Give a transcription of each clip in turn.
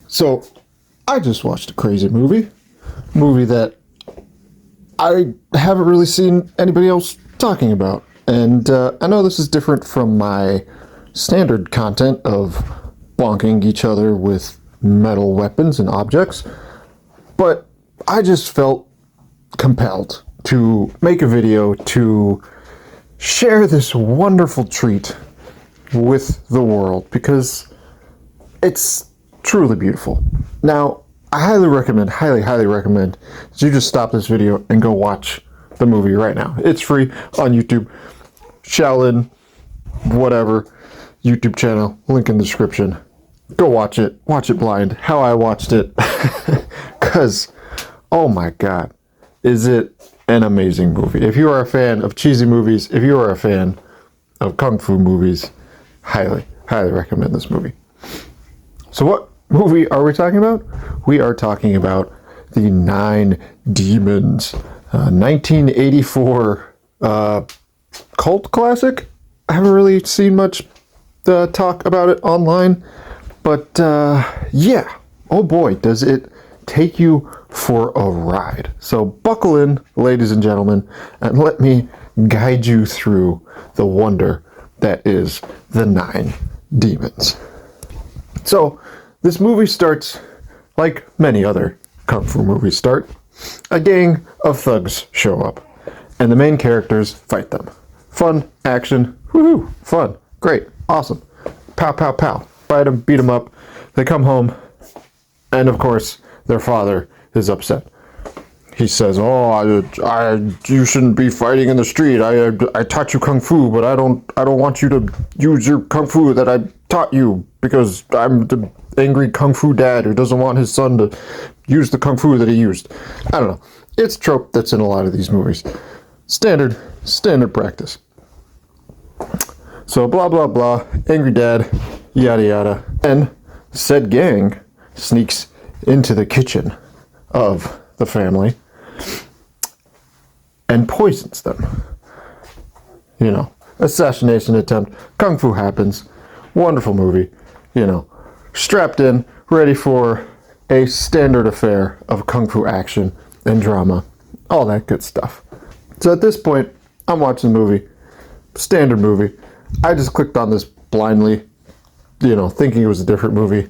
So, I just watched a crazy movie that I haven't really seen anybody else talking about. And I know this is different from my standard content of bonking each other with metal weapons and objects, but I just felt compelled to make a video to share this wonderful treat with the world because it's truly beautiful. Now, I highly recommend that you just stop this video and go watch the movie right now. It's free on YouTube. Shaolin, whatever, YouTube channel, link in the description. Go watch it blind, how I watched it. Because, oh my god, is it an amazing movie. If you are a fan of cheesy movies, if you are a fan of kung fu movies, highly recommend this movie. So what movie are we talking about? We are talking about The Nine Demons, 1984 cult classic. I haven't really seen much talk about it online, but yeah, oh boy, does it take you for a ride. So buckle in, ladies and gentlemen, and let me guide you through the wonder that is The Nine Demons. So this movie starts like many other kung fu movies start. A gang of thugs show up, and the main characters fight them. Fun, action, woohoo, fun, great, awesome. Pow, pow, pow. Fight them, beat them up. They come home, and of course, their father is upset. He says, "Oh, you shouldn't be fighting in the street. I taught you kung fu, but I don't want you to use your kung fu that I taught you because I'm the angry kung fu dad who doesn't want his son to use the kung fu that he used." I don't know. It's a trope that's in a lot of these movies. Standard practice. So blah blah blah. Angry dad, yada yada, and said gang sneaks into the kitchen of the family and poisons them. You know, assassination attempt, kung fu happens, wonderful movie, you know, strapped in, ready for a standard affair of kung fu action and drama, all that good stuff. So at this point, I'm watching the movie, standard movie. I just clicked on this blindly, you know, thinking it was a different movie.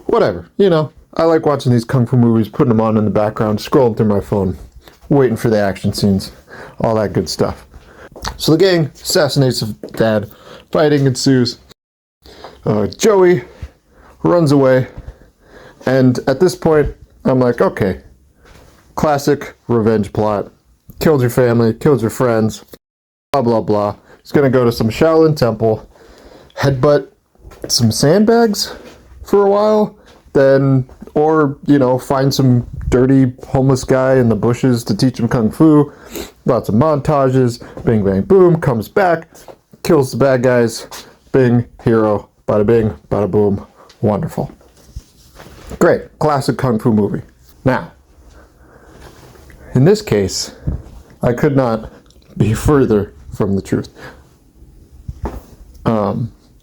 Whatever, you know, I like watching these kung fu movies, putting them on in the background, scrolling through my phone, waiting for the action scenes, all that good stuff. So the gang assassinates the dad, fighting ensues. Joey runs away, and at this point, I'm like, okay, classic revenge plot. Killed your family, killed your friends, blah blah blah. He's gonna go to some Shaolin temple, headbutt some sandbags for a while, then, or, you know, find some dirty homeless guy in the bushes to teach him kung fu. Lots of montages, bing bang boom, comes back, kills the bad guys, bing, hero, bada bing, bada boom, wonderful. Great, classic kung fu movie. Now, in this case, I could not be further from the truth.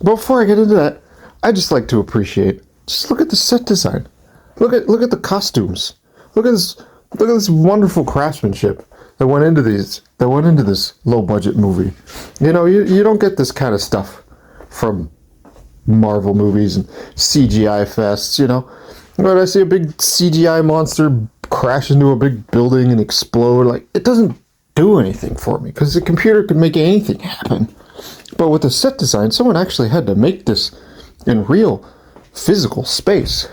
Before I get into that, I just like to appreciate, just look at the set design. Look at the costumes. Look at this wonderful craftsmanship that went into this low budget movie. You know, you don't get this kind of stuff from Marvel movies and CGI fests, you know. But I see a big CGI monster crash into a big building and explode, like, it doesn't do anything for me because the computer could make anything happen. But with the set design, someone actually had to make this in real physical space.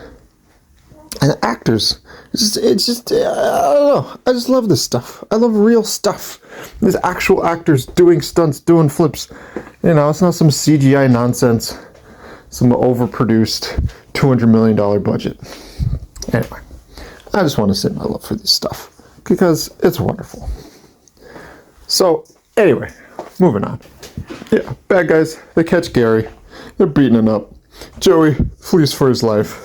And the actors, it's just I don't know. I just love this stuff. I love real stuff. There's actual actors doing stunts, doing flips. You know, it's not some CGI nonsense, some overproduced $200 million budget. Anyway, I just want to say my love for this stuff because it's wonderful. So, anyway, moving on. Yeah, bad guys, they catch Gary. They're beating him up. Joey flees for his life.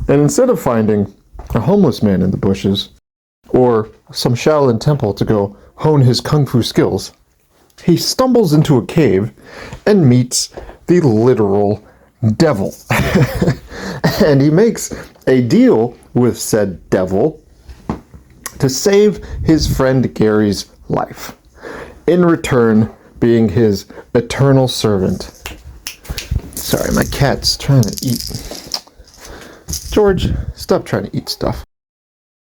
And instead of finding a homeless man in the bushes or some Shaolin temple to go hone his kung fu skills, he stumbles into a cave and meets the literal devil. And he makes a deal with said devil to save his friend Gary's life, in return being his eternal servant. Sorry, my cat's trying to eat. George, stop trying to eat stuff.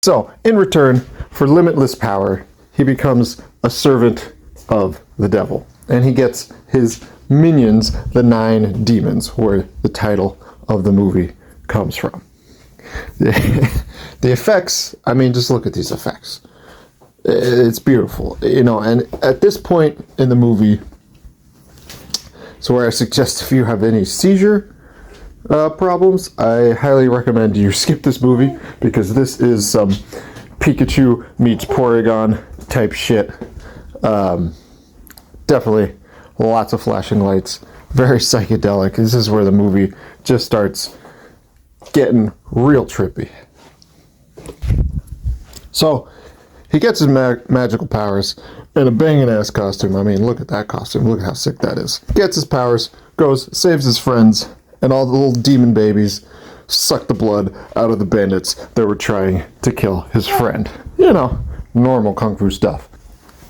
So, in return for limitless power, he becomes a servant of the devil. And he gets his minions, the 9 demons, where the title of the movie comes from. The effects, I mean, just look at these effects. It's beautiful, and at this point in the movie, so where I suggest if you have any seizure problems, I highly recommend you skip this movie, because this is some Pikachu meets Porygon type shit. Definitely lots of flashing lights, very psychedelic. This is where the movie just starts getting real trippy. So he gets his magical powers in a banging ass costume. I mean, look at that costume. Look at how sick that is. Gets his powers, goes, saves his friends, and all the little demon babies suck the blood out of the bandits that were trying to kill his friend. Normal kung fu stuff.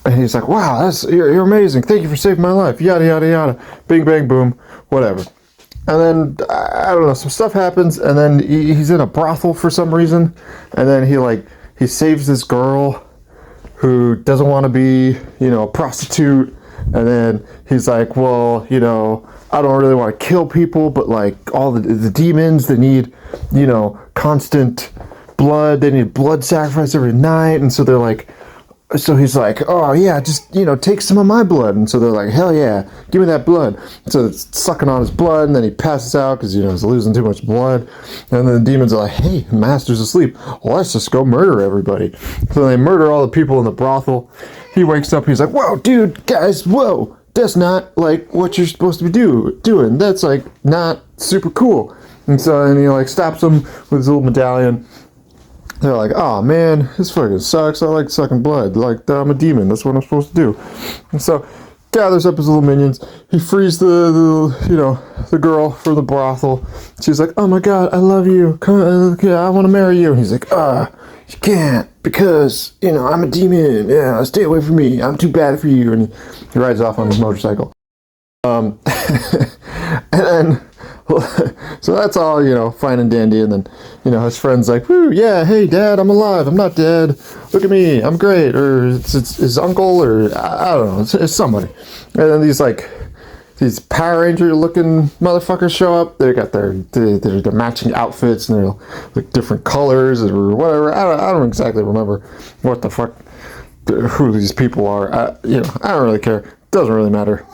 And he's like, wow, you're amazing. Thank you for saving my life. Yada, yada, yada. Bing, bang, boom. Whatever. And then, I don't know, some stuff happens, and then he's in a brothel for some reason, and then he saves this girl who doesn't want to be, a prostitute, and then he's like, well, I don't really want to kill people, but like all the demons, they need, constant blood, they need blood sacrifice every night, and so they're like, so he's like, oh yeah, just, take some of my blood. And so they're like, hell yeah, give me that blood. So it's sucking on his blood, and then he passes out because, he's losing too much blood. And then the demons are like, hey, master's asleep. Well, let's just go murder everybody. So they murder all the people in the brothel. He wakes up, he's like, whoa, dude, guys, whoa. That's not like what you're supposed to be doing. That's like not super cool. And so then he stops them with his little medallion. They're like, oh man, this fucking sucks. I like sucking blood. Like, I'm a demon. That's what I'm supposed to do. And so, gathers up his little minions. He frees the girl from the brothel. She's like, oh my god, I love you. Come, I want to marry you. And he's like, you can't, because, I'm a demon. Yeah, stay away from me. I'm too bad for you. And he rides off on his motorcycle. And then, so that's all, fine and dandy, and then, his friend's like, woo, yeah, hey, Dad, I'm alive, I'm not dead, look at me, I'm great, or it's his uncle, or, I don't know, it's somebody. And then these Power Ranger-looking motherfuckers show up. They got their matching outfits, and they're, like, different colors, or whatever. I don't exactly remember what the fuck, who these people are. I don't really care, doesn't really matter.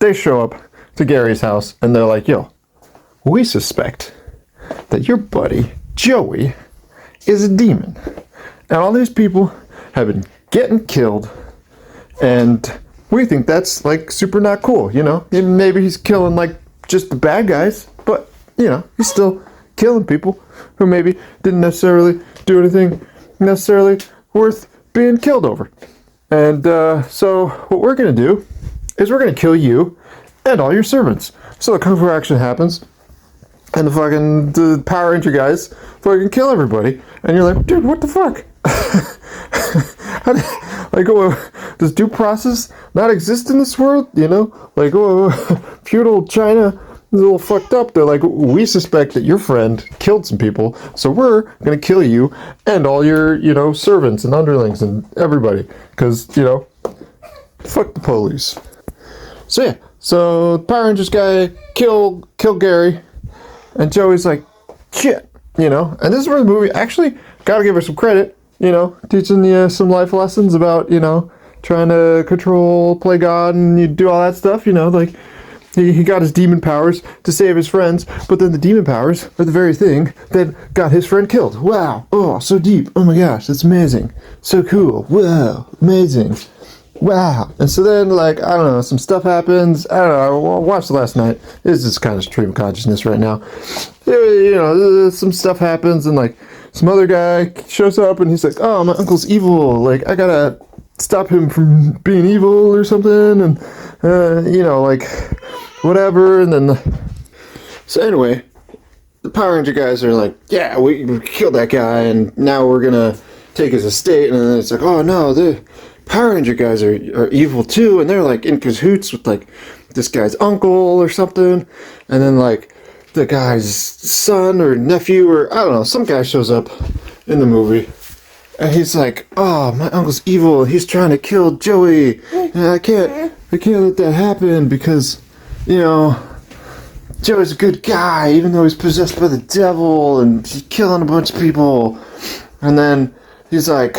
They show up to Gary's house, and they're like, yo, we suspect that your buddy, Joey, is a demon. And all these people have been getting killed, and we think that's, super not cool, Maybe he's killing, just the bad guys, but, he's still killing people who maybe didn't necessarily do anything necessarily worth being killed over. And so what we're going to do is we're going to kill you and all your servants. So the kung fu action happens, and the Power Ranger guys fucking kill everybody, and you're like, dude, what the fuck? Does due process not exist in this world? Feudal China is a little fucked up. They're like, we suspect that your friend killed some people, so we're gonna kill you and all your, servants and underlings and everybody, because, fuck the police. So yeah, so Power Rangers guy kill Gary, and Joey's like, shit, and this is where the movie, actually, gotta give her some credit, teaching you some life lessons about, trying to control, play God, and you do all that stuff, he got his demon powers to save his friends, but then the demon powers are the very thing that got his friend killed. Wow, oh, so deep, oh my gosh, that's amazing, so cool, wow, amazing. Wow. And so then, I don't know, some stuff happens. I don't know, I watched it last night. It's just kind of stream of consciousness right now. Some stuff happens, and, some other guy shows up, and he's like, oh, my uncle's evil. I gotta stop him from being evil or something, and, whatever. And then So anyway, the Power Ranger guys are like, yeah, we killed that guy, and now we're gonna take his estate. And then it's like, oh no, the Power Ranger guys are evil too, and they're like in cahoots with like this guy's uncle or something. And then like the guy's son or nephew or I don't know, some guy shows up in the movie, and he's like, oh, my uncle's evil. He's trying to kill Joey. And I can't let that happen because, you know, Joey's a good guy, even though he's possessed by the devil and he's killing a bunch of people. And then he's like,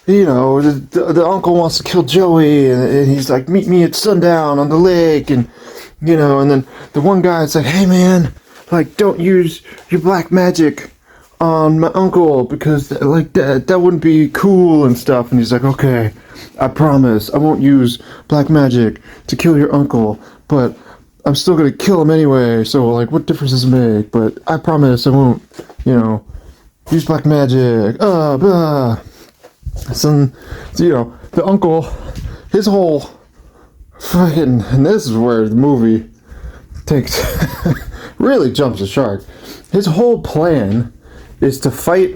you know, the uncle wants to kill Joey, and he's like, meet me at sundown on the lake, and, you know, and then the one guy's like, hey man, like, don't use your black magic on my uncle because like that wouldn't be cool and stuff. And he's like, okay, I promise I won't use black magic to kill your uncle, but I'm still gonna kill him anyway, so like what difference does it make? But I promise I won't, you know, use black magic. Blah. So, you know, the uncle, his whole fucking, and this is where the movie takes really jumps the shark. His whole plan is to fight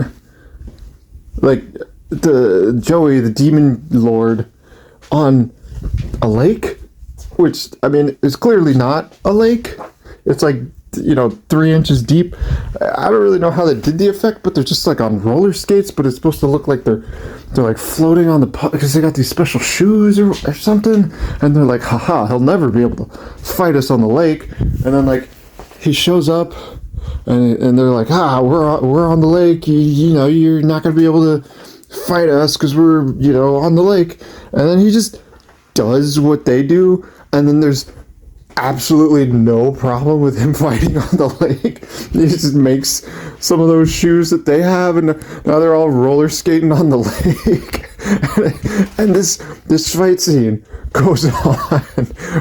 like the Joey, the demon lord, on a lake, which I mean is clearly not a lake. It's like, you know, 3 inches deep. I don't really know how they did the effect, but they're just like on roller skates, but it's supposed to look like they're like floating on the because they got these special shoes or something, and they're like, haha, he'll never be able to fight us on the lake. And then like he shows up, and they're like, we're on the lake, you know, you're not gonna be able to fight us because we're, you know, on the lake. And then he just does what they do, and then there's absolutely no problem with him fighting on the lake. He just makes some of those shoes that they have, and now they're all roller skating on the lake. And this fight scene goes on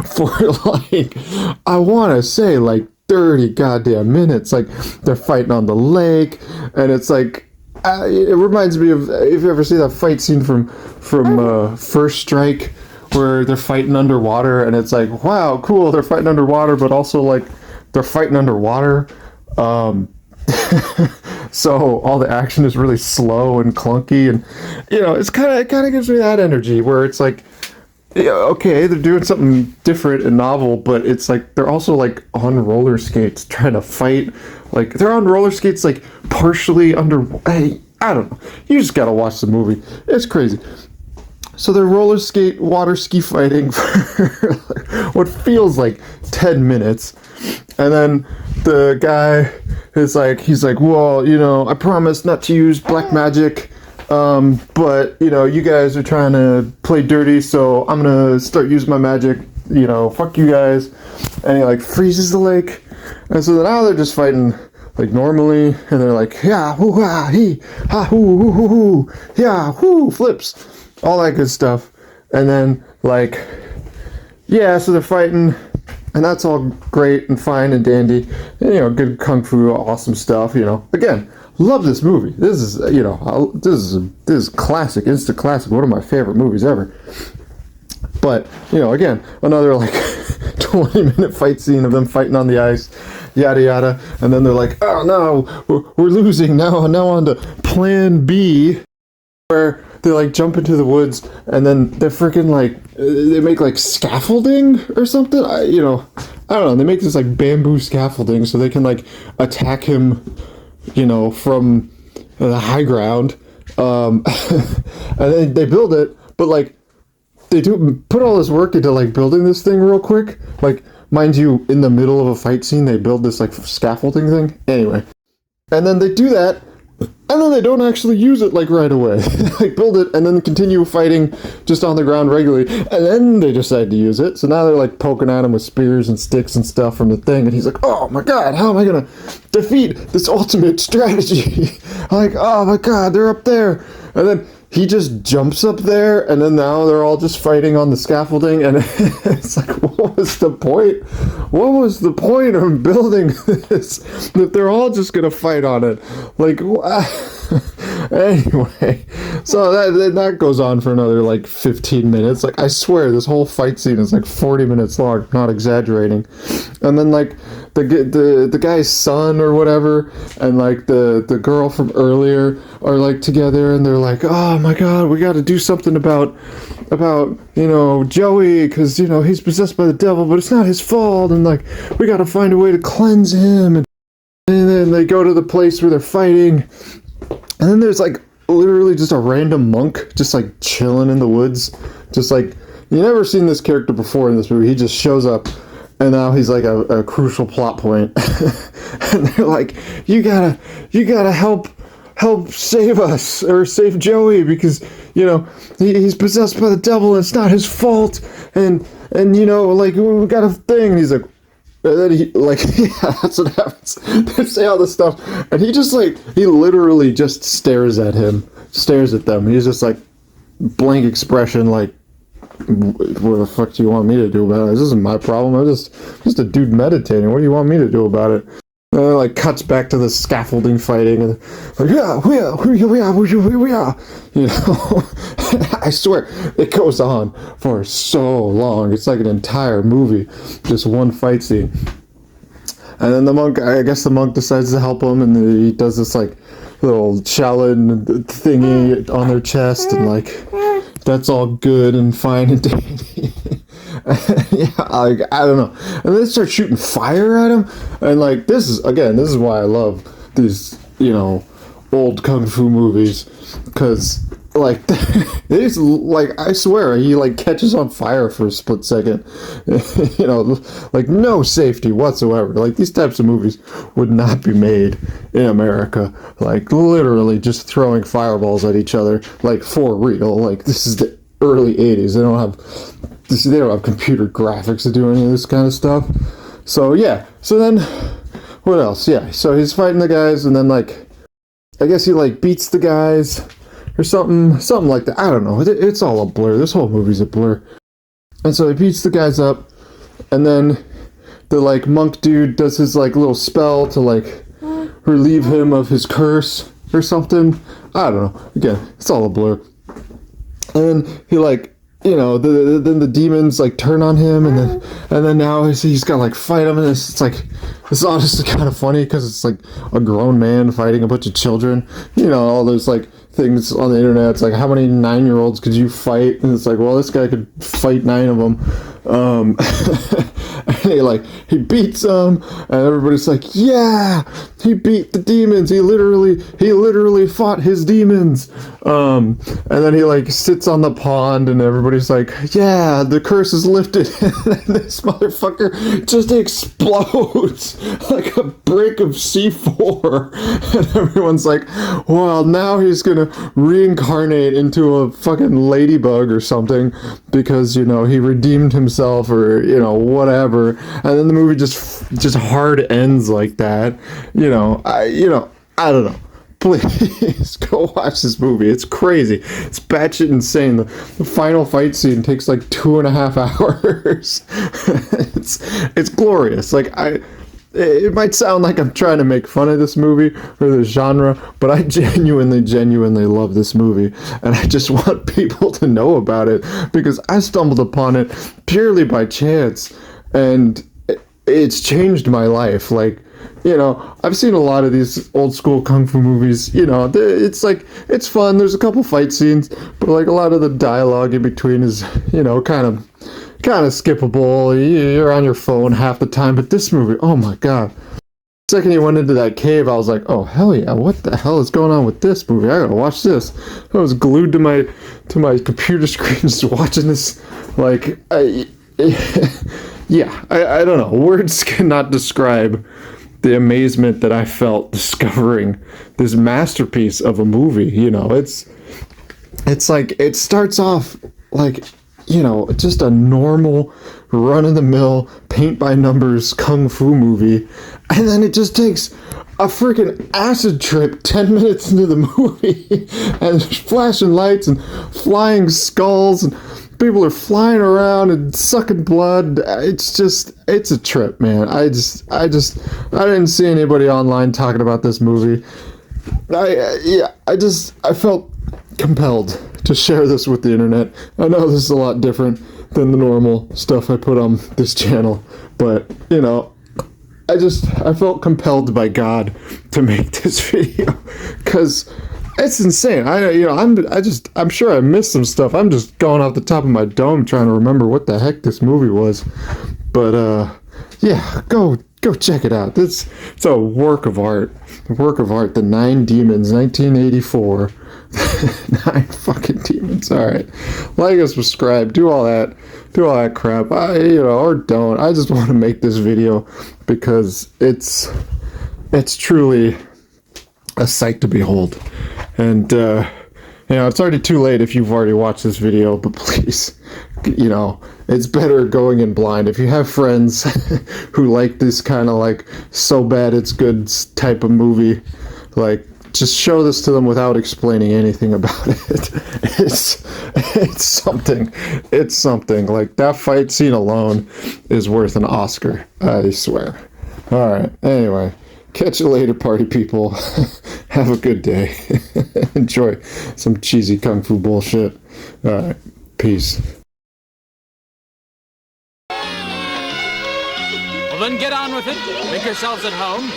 for like, I want to say like 30 goddamn minutes. Like they're fighting on the lake, and it's like it reminds me of, if you ever see that fight scene from First Strike, where they're fighting underwater, and it's like, wow, cool, they're fighting underwater, but also like they're fighting underwater. So all the action is really slow and clunky, and you know, it kind of gives me that energy where it's like, yeah, okay, they're doing something different and novel, but it's like they're also like on roller skates trying to fight. Like they're on roller skates like partially under. Hey, I don't know. You just gotta watch the movie. It's crazy. So they're roller skate, water ski fighting for what feels like 10 minutes. And then the guy is like, he's like, well, you know, I promise not to use black magic, but, you know, you guys are trying to play dirty, so I'm going to start using my magic, you know, fuck you guys. And he like freezes the lake. And so now they're just fighting like normally, and they're like, yeah, hoo ha, he, ha, hoo, hoo, hoo, hoo, yeah, whoo, flips. All that good stuff. And then like, yeah, so they're fighting, and that's all great and fine and dandy, and, you know, good kung fu, awesome stuff, you know. Again, love this movie. This is, you know, this is classic, instant classic, one of my favorite movies ever. But, you know, again, another like 20-minute fight scene of them fighting on the ice, yada yada, and then they're like, oh no, we're losing now on to plan B, where they like jump into the woods, and then they're freaking like, they make like scaffolding or something. I don't know. They make this like bamboo scaffolding so they can like attack him, you know, from the high ground. And then they build it, but like they do put all this work into like building this thing real quick. Like, mind you, in the middle of a fight scene, they build this like scaffolding thing. Anyway, and then they do that. And then they don't actually use it like right away. Like build it and then continue fighting just on the ground regularly. And then they decide to use it. So now they're like poking at him with spears and sticks and stuff from the thing. And he's like, oh my god, how am I going to defeat this ultimate strategy? Like, oh my god, they're up there. And then he just jumps up there, and then now they're all just fighting on the scaffolding, and it's like, what was the point? What was the point of building this? That they're all just gonna fight on it? Like, Anyway, so that goes on for another like 15 minutes. Like I swear, this whole fight scene is like 40 minutes long. Not exaggerating. And then like the guy's son or whatever, and like the girl from earlier are like together, and they're like, oh my god, we got to do something about Joey, because he's possessed by the devil, but it's not his fault, and like we got to find a way to cleanse him. And then they go to the place where they're fighting, and then there's like literally just a random monk just like chilling in the woods, just like you never seen this character before in this movie. He just shows up. And now he's like a crucial plot point. And they're like, you gotta help save us, or save Joey, because he's possessed by the devil and it's not his fault, and like we got a thing. And he's like, and then yeah, that's what happens. They say all this stuff, and he literally just stares at them. He's just like blank expression, like, what the fuck do you want me to do about it? This isn't my problem. I'm just a dude meditating. What do you want me to do about it? And it like cuts back to the scaffolding fighting, and like, we are. I swear it goes on for so long. It's like an entire movie, just one fight scene. And then I guess the monk decides to help him, and he does this like little challenge thingy on their chest, and like that's all good and fine and dandy. Yeah, like, I don't know. And they start shooting fire at him, and like this is why I love these old kung fu movies, because like it's like I swear he like catches on fire for a split second. Like no safety whatsoever. Like these types of movies would not be made in America. Like literally just throwing fireballs at each other, like for real. Like this is the early 80s. They don't have computer graphics to do any of this kind of stuff. So yeah. So then what else? Yeah. So he's fighting the guys, and then like I guess he like beats the guys or something like that. I don't know. It's all a blur. This whole movie's a blur. And so he beats the guys up, and then the like monk dude does his like little spell to like relieve him of his curse or something. I don't know. Again, it's all a blur. And then he like then the demons like turn on him, and then now he's got to like fight them, and it's honestly kind of funny because it's like a grown man fighting a bunch of children. All those like things on the internet. It's like, how many 9-year-olds could you fight? And it's like, well, this guy could fight 9 of them. And he beats them, and everybody's like, yeah, he beat the demons. He literally fought his demons. And then he like sits on the pond, and everybody's like, yeah, the curse is lifted. And this motherfucker just explodes like a brick of C4. And everyone's like, well, now he's gonna reincarnate into a fucking ladybug or something, because he redeemed himself, or whatever. And then the movie just hard ends like that. I don't know. Please go watch this movie. It's crazy. It's batshit insane. The final fight scene takes like 2.5 hours. It's glorious. Like it might sound like I'm trying to make fun of this movie or the genre, but I genuinely love this movie, and I just want people to know about it, because I stumbled upon it purely by chance, and it's changed my life. Like, I've seen a lot of these old school kung fu movies. It's like, it's fun. There's a couple fight scenes, but like a lot of the dialogue in between is, kind of skippable. You're on your phone half the time. But this movie, oh my god. The second he went into that cave, I was like, oh hell yeah, what the hell is going on with this movie? I gotta watch this. I was glued to my computer screen just watching this. Like, yeah, I don't know. Words cannot describe the amazement that I felt discovering this masterpiece of a movie. It's like, it starts off like, just a normal run-of-the-mill paint-by-numbers kung fu movie, and then it just takes a freaking acid trip 10 minutes into the movie, and there's flashing lights and flying skulls, and people are flying around and sucking blood. It's a trip, man. I didn't see anybody online talking about this movie. I felt compelled to share this with the internet. I know this is a lot different than the normal stuff I put on this channel, but you know, I felt compelled by God to make this video because it's insane. I'm sure I missed some stuff. I'm just going off the top of my dome trying to remember what the heck this movie was. But yeah, go check it out. It's a work of art. A work of art. The Nine Demons, 1984. 9 fucking demons. All right, like and subscribe. Do all that crap. Or don't. I just want to make this video because it's truly a sight to behold. And it's already too late if you've already watched this video. But please, it's better going in blind. If you have friends who like this kind of like so bad it's good type of movie, like, just show this to them without explaining anything about it. It's something. It's something. Like, that fight scene alone is worth an Oscar, I swear. All right. Anyway, catch you later, party people. Have a good day. Enjoy some cheesy kung fu bullshit. All right. Peace. Well, then get on with it. Make yourselves at home.